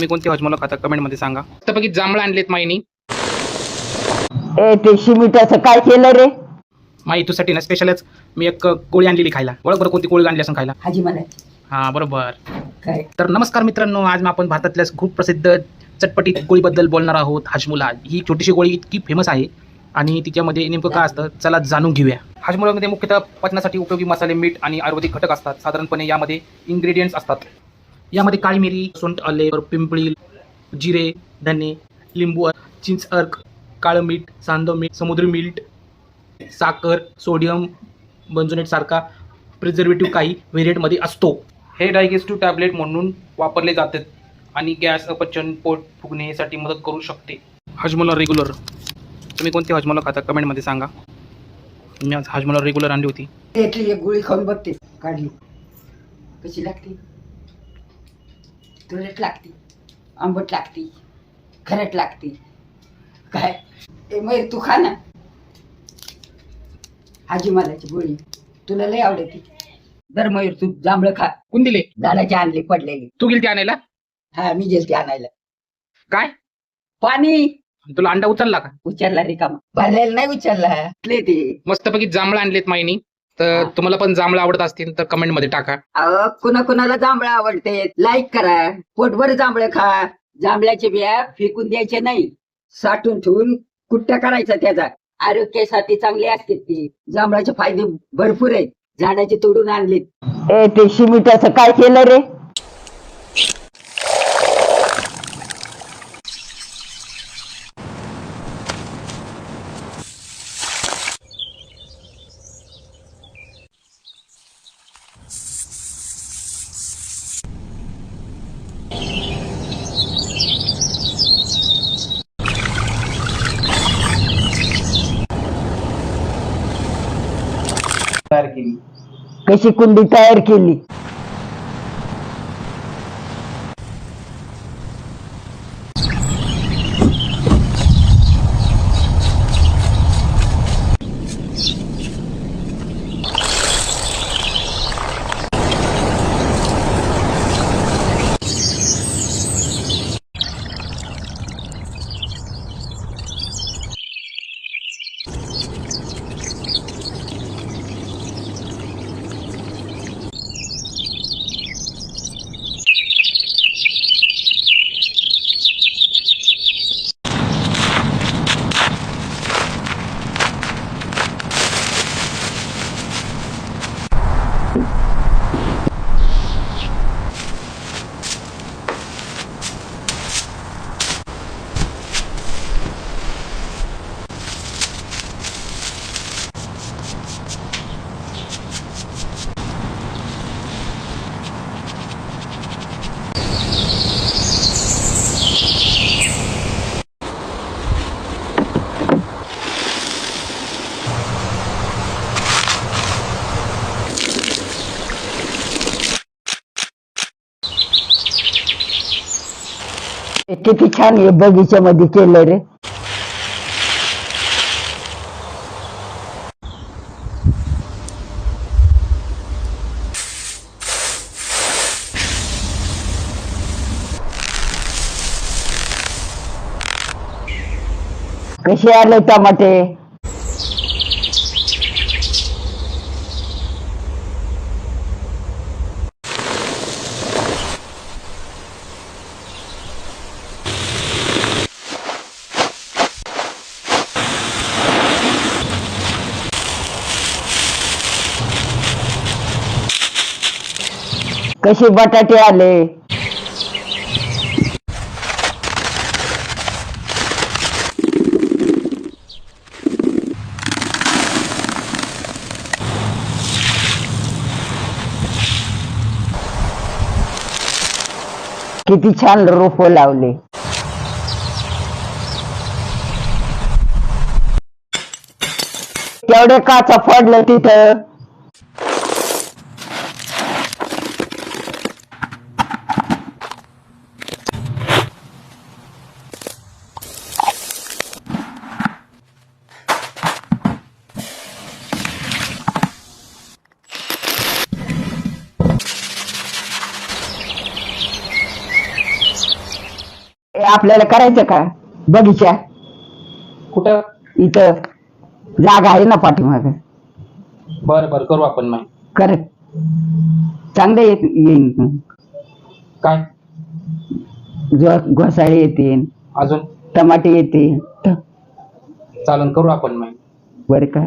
तुम्ही कोणती हजमोला खाता कमेंट मध्ये सांगा. मस्तपैकी जांभळं आणलेत माईनी. ए ते शिमिटाचं काय केलं रे? माई तुझ्यासाठी ना स्पेशलच मी एक गोळी आणलेली खायला. ओळख बरं कोणती गोळी आणली असं खायला? हाजी मला हा बरोबर. काय तर नमस्कार मित्रांनो, आज आपण भारतातल्या खूप प्रसिद्ध चटपटीत गोळीबद्दल बोलणार आहोत. हाजमोला ही छोटीशी गोळी इतकी फेमस आहे आणि तिच्यामध्ये नेमकं काय असतं चला जाणून घेऊया. हाजमोलामध्ये मुख्यतः पचनासाठी उपयोगी मसाले, मीठ आणि आयुर्वेदिक घटक असतात. साधारणपणे यामध्ये इन्ग्रेडियंट्स असतात. यामध्ये काळी मिरी, सुंठ, आले, पिंपळी, जिरे, धने, लिंबू, चिंच अर्क, काळं मीठ, सांदव मीठ, समुद्री मीठ, साखर, सोडियम बेंझोनेट सारखा प्रिझर्वेटिव्ह काही व्हेरियंटमध्ये असतो. हे डायजेस्टिव्ह टॅबलेट म्हणून वापरले जातात आणि गॅस, अपचन, पोट फुगण्यासाठी मदत करू शकते. हाजमोला रेग्युलर, तुम्ही कोणती हाजमोला खाता कमेंटमध्ये सांगा. मी आज हाजमोला रेग्युलर आणली होती. त्यातली एक गोळी खाऊन बघते, काढली कशी लागते? तुरट लागते, आंबट लागते, खरट लागते. काय ए मयूर तू खा ना हाजी मालाची गोळी, तुला लय आवडते. दर मयूर तू जांभळं खा. कोण दिले? झाडाची आणली पडलेली. तू गेलती आणायला? हा मी गेलते आणायला. काय पाणी तुला अंडा उचलला का? उचलला रिकामा, भरलेला नाही उचलला. ते मस्तपैकी जांभळं आणलेत माईनी. तर तुम्हाला पण जांभळं आवडत असतील तर कमेंट मध्ये टाका. अहो कुणा कुणाला जांभळं आवडते लाईक करा. पोटभर जांभळं खा. जांभळ्याचे बिया फेकून द्यायचे नाही, साठून ठेवून कुट्टा करायचा त्याचा. आरोग्यासाठी चांगले असते ते. जांभळाचे फायदे भरपूर आहेत. झाडाचे तोडून आणलेत. ए ते शिमिटाचं काय केलं रे? कशी कुंडी तयार केली? किती छान हे बगीच्यामध्ये केलं रे. कसे आले टमाटे? कसे बटाटे आले? किती छान रोप लावले. तेवढे काचा पडलं तिथं. ते आपल्याला करायचं का बगीचा कुठं? इथं जागा आहे ना पाठीमाग बरं बरं, करू आपण मग. कर चांगलं येईन काय घोसाळे येतील अजून? टमाटे येतील चालन, करू आपण मग. बरं का